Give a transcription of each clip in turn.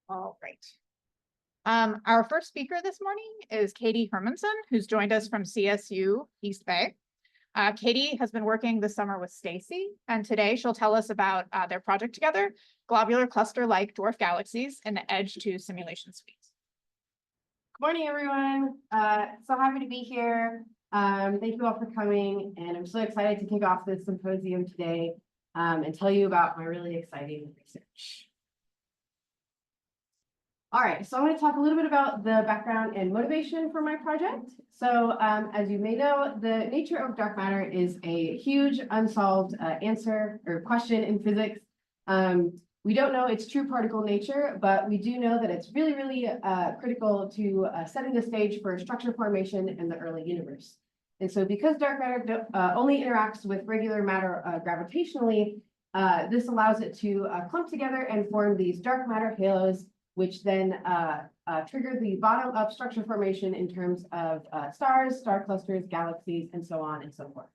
All right. Our first speaker this morning is Katie Hermanson, who's joined us from CSU East Bay. Katie has been working this summer with Stacy, and today she'll tell us about their project together, globular cluster-like dwarf galaxies in the EDGE2 simulation suite. Good morning, everyone. So happy to be here. Thank you all for coming, and I'm so excited to kick off this symposium today and tell you about my really exciting research. All right, so I'm going to talk a little bit about the background and motivation for my project. So as you may know, the nature of dark matter is a huge unsolved answer or question in physics. We don't know its true particle nature, but we do know that it's really, really critical to setting the stage for structure formation in the early universe. And so because dark matter only interacts with regular matter gravitationally, this allows it to clump together and form these dark matter halos, which then trigger the bottom-up structure formation in terms of stars, star clusters, galaxies, and so on and so forth.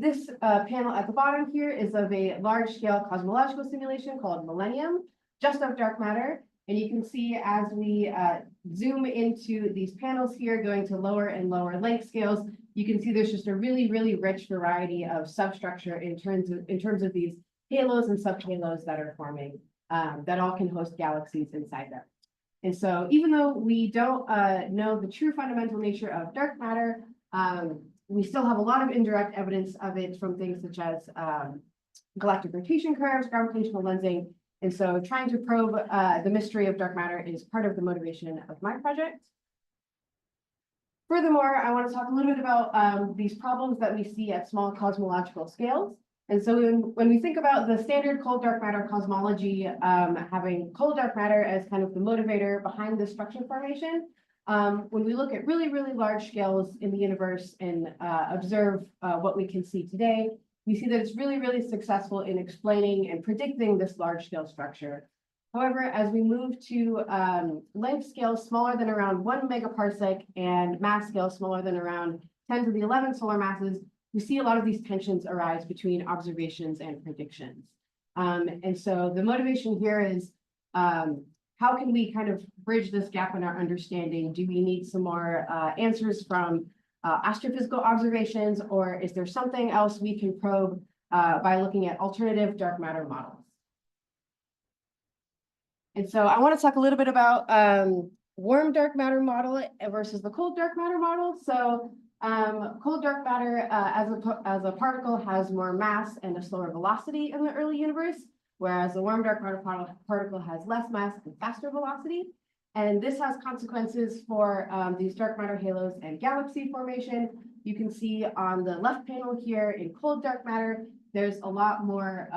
This panel at the bottom here is of a large-scale cosmological simulation called Millennium, just of dark matter. And you can see as we zoom into these panels here, going to lower and lower length scales, you can see there's just a really, really rich variety of substructure in terms of these halos and subhalos that are forming that all can host galaxies inside them. And so even though we don't know the true fundamental nature of dark matter, we still have a lot of indirect evidence of it from things such as galactic rotation curves, gravitational lensing. And so trying to probe the mystery of dark matter is part of the motivation of my project. Furthermore, I want to talk a little bit about these problems that we see at small cosmological scales. And so when we think about the standard cold dark matter cosmology, having cold dark matter as kind of the motivator behind the structure formation, when we look at really, really large scales in the universe and observe what we can see today, we see that it's really, really successful in explaining and predicting this large scale structure. However, as we move to length scales smaller than around 1 megaparsec and mass scales smaller than around 10 to the 11 solar masses, we see a lot of these tensions arise between observations and predictions. And so the motivation here is how can we kind of bridge this gap in our understanding? Do we need some more answers from astrophysical observations, or is there something else we can probe by looking at alternative dark matter models? And so I want to talk a little bit about warm dark matter model versus the cold dark matter model. So cold dark matter as a particle has more mass and a slower velocity in the early universe, whereas the warm dark matter particle has less mass and faster velocity. And this has consequences for these dark matter halos and galaxy formation. You can see on the left panel here in cold dark matter, there's a lot more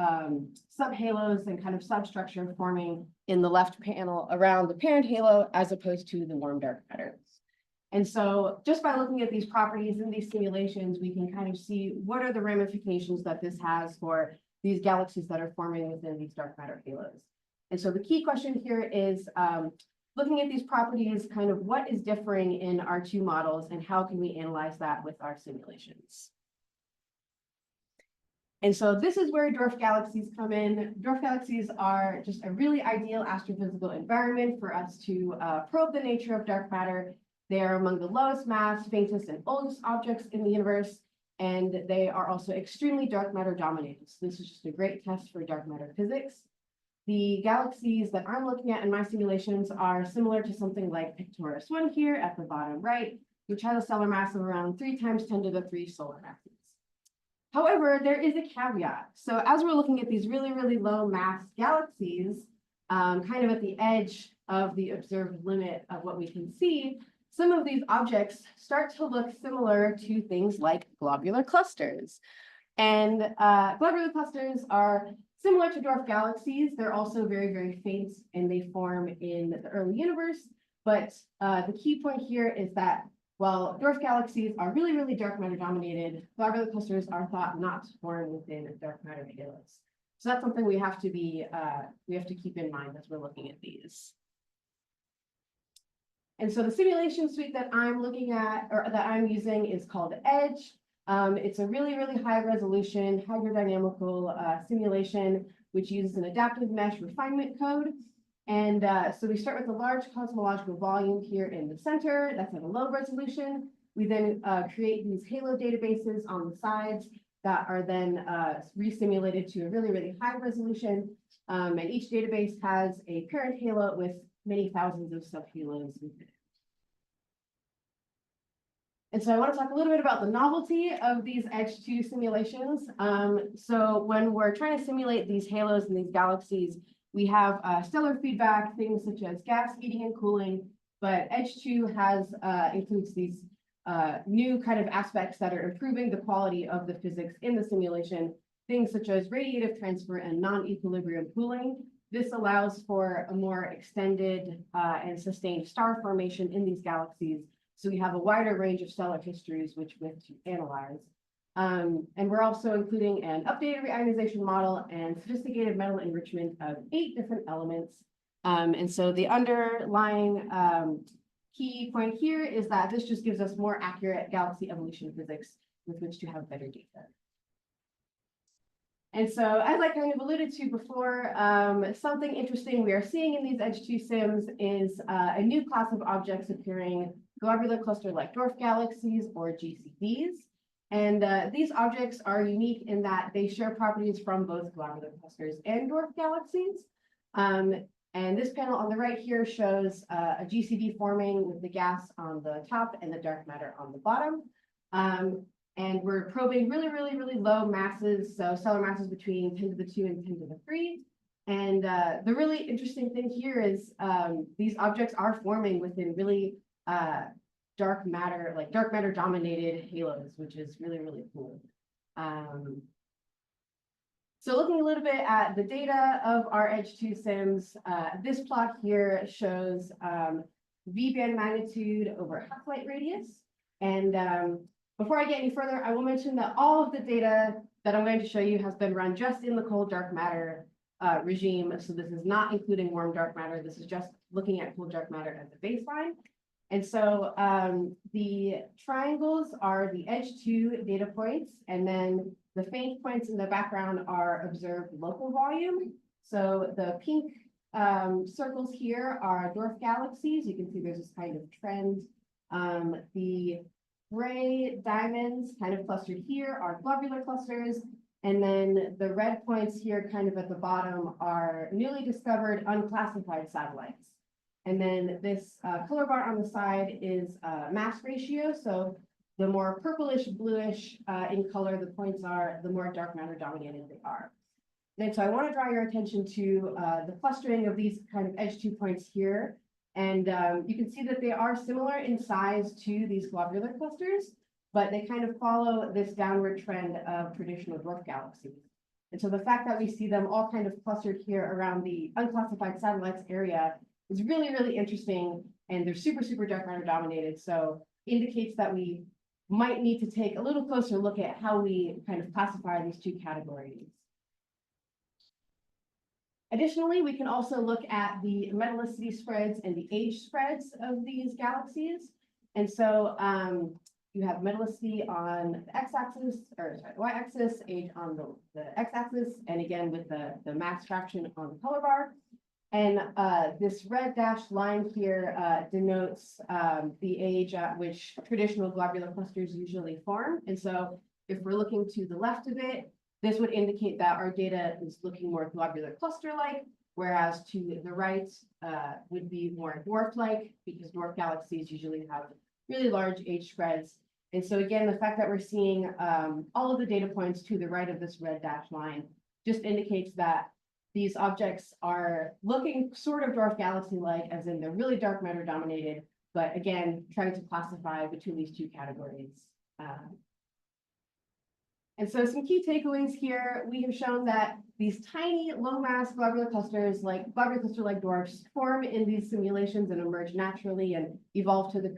subhalos and kind of substructure forming in the left panel around the parent halo as opposed to the warm dark matter. And so just by looking at these properties in these simulations, we can kind of see what are the ramifications that this has for these galaxies that are forming within these dark matter halos. And so the key question here is looking at these properties, kind of what is differing in our two models and how can we analyze that with our simulations? And so this is where dwarf galaxies come in. Dwarf galaxies are just a really ideal astrophysical environment for us to probe the nature of dark matter. They are among the lowest mass, faintest, and oldest objects in the universe, and they are also extremely dark matter dominated. So this is just a great test for dark matter physics. The galaxies that I'm looking at in my simulations are similar to something like Pictoris 1 here at the bottom right, which has a stellar mass of around 3 times 10 to the 3 solar masses. However, there is a caveat. So as we're looking at these really, really low mass galaxies, kind of at the edge of the observed limit of what we can see, some of these objects start to look similar to things like globular clusters. And globular clusters are similar to dwarf galaxies. They're also very, very faint and they form in the early universe. But the key point here is that while dwarf galaxies are really, really dark matter dominated, globular clusters are thought not to form within dark matter halos. So that's something we have to keep in mind as we're looking at these. And so the simulation suite that I'm looking at, or that I'm using, is called EDGE. It's a really, really high resolution hydrodynamical simulation, which uses an adaptive mesh refinement code. And so we start with a large cosmological volume here in the center. That's at a low resolution. We then create these halo databases on the sides that are then re-simulated to a really, really high resolution. And each database has a parent halo with many thousands of subhalos within it. And so I want to talk a little bit about the novelty of these EDGE2 simulations. So when we're trying to simulate these halos and these galaxies, we have stellar feedback, things such as gas, heating, and cooling. But EDGE2 has includes these new kind of aspects that are improving the quality of the physics in the simulation, things such as radiative transfer and non-equilibrium cooling. This allows for a more extended and sustained star formation in these galaxies. So we have a wider range of stellar histories to analyze. And we're also including an updated reionization model and sophisticated metal enrichment of 8 different elements. And so the underlying key point here is that this just gives us more accurate galaxy evolution physics with which to have better data. And so, as I kind of alluded to before, something interesting we are seeing in these EDGE2 sims is a new class of objects appearing, globular cluster-like dwarf galaxies, or GCDs. And these objects are unique in that they share properties from both globular clusters and dwarf galaxies. And this panel on the right here shows a GCD forming with the gas on the top and the dark matter on the bottom. And we're probing really, really, really low masses, so stellar masses between 10 to the 2 and 10 to the 3. And the really interesting thing here is these objects are forming within really dark matter dominated halos, which is really, really cool. So looking a little bit at the data of our EDGE2 sims, this plot here shows V-band magnitude over half-light radius. And before I get any further, I will mention that all of the data that I'm going to show you has been run just in the cold dark matter regime. So this is not including warm dark matter. This is just looking at cold dark matter as a baseline. And so the triangles are the EDGE2 data points, and then the faint points in the background are observed local volume. So the pink circles here are dwarf galaxies. You can see there's this kind of trend. The gray diamonds kind of clustered here are globular clusters. And then the red points here kind of at the bottom are newly discovered unclassified satellites. And then this color bar on the side is mass ratio. So the more purplish bluish in color the points are, the more dark matter dominated they are. And so I want to draw your attention to the clustering of these kind of EDGE2 points here. And you can see that they are similar in size to these globular clusters, but they kind of follow this downward trend of traditional dwarf galaxies. And so the fact that we see them all kind of clustered here around the unclassified satellites area is really, really interesting. And they're super, super dark matter dominated. So indicates that we might need to take a little closer look at how we kind of classify these two categories. Additionally, we can also look at the metallicity spreads and the age spreads of these galaxies. And so you have metallicity on the x-axis, or sorry, the y-axis, age on the x-axis, and again with the mass fraction on the color bar. And this red dashed line here denotes the age at which traditional globular clusters usually form. And so if we're looking to the left of it, this would indicate that our data is looking more globular cluster-like, whereas to the right would be more dwarf-like, because dwarf galaxies usually have really large age spreads. And so again, the fact that we're seeing all of the data points to the right of this red dashed line just indicates that these objects are looking sort of dwarf galaxy-like, as in they're really dark matter dominated, but again, trying to classify between these two categories. And so some key takeaways here, we have shown that these tiny low mass globular clusters like dwarfs form in these simulations and emerge naturally and evolve to the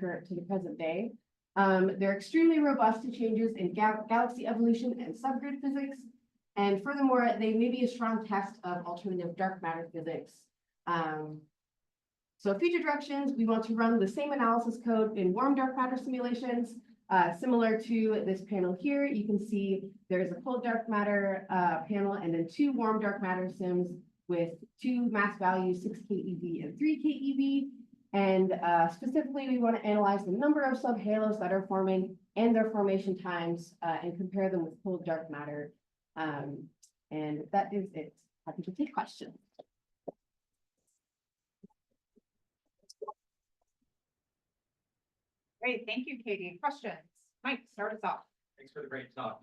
present day. They're extremely robust to changes in galaxy evolution and subgrid physics. And furthermore, they may be a strong test of alternative dark matter physics. So future directions, we want to run the same analysis code in warm dark matter simulations. Similar to this panel here, you can see there's a cold dark matter panel and then 2 warm dark matter sims with two mass values, 6 keV and 3 keV. And specifically, we want to analyze the number of subhalos that are forming and their formation times and compare them with cold dark matter. And that is it. Happy to take questions. Great, thank you, Katie. Questions? Mike, start us off. Thanks for the great talk.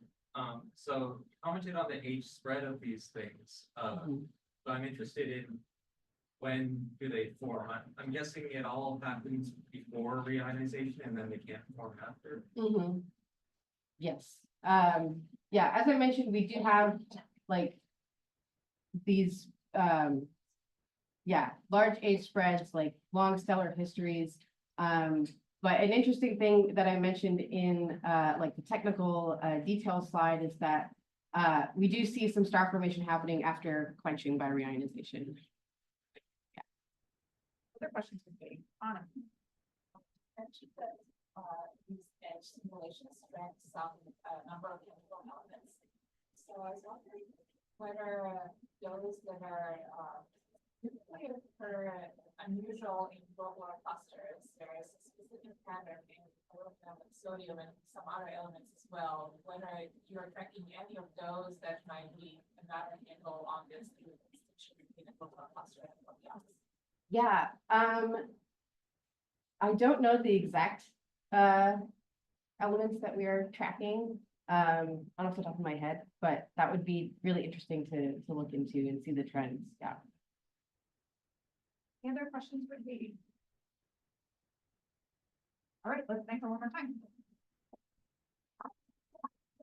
So you commented on the age spread of these things. So I'm interested in when do they form? I'm guessing it all happens before reionization and then they can't form after. Yes. Yeah, as I mentioned, we do have like these large age spreads, like long stellar histories. But an interesting thing that I mentioned in like the technical detail slide is that we do see some star formation happening after quenching by reionization. Other questions for Katie? Anna. Mentioned that these EDGE simulations track some number of chemical elements. So I was wondering whether those that are unusual in globular clusters, there is a specific pattern in aluminum and sodium and some other elements as well, whether you're tracking any of those that might be another angle on this distinction between a globular cluster and something else. Yeah, I don't know the exact elements that we are tracking off the top of my head, but that would be really interesting to look into and see the trends. Yeah. Any other questions for Katie? All right, let's thank her one more time.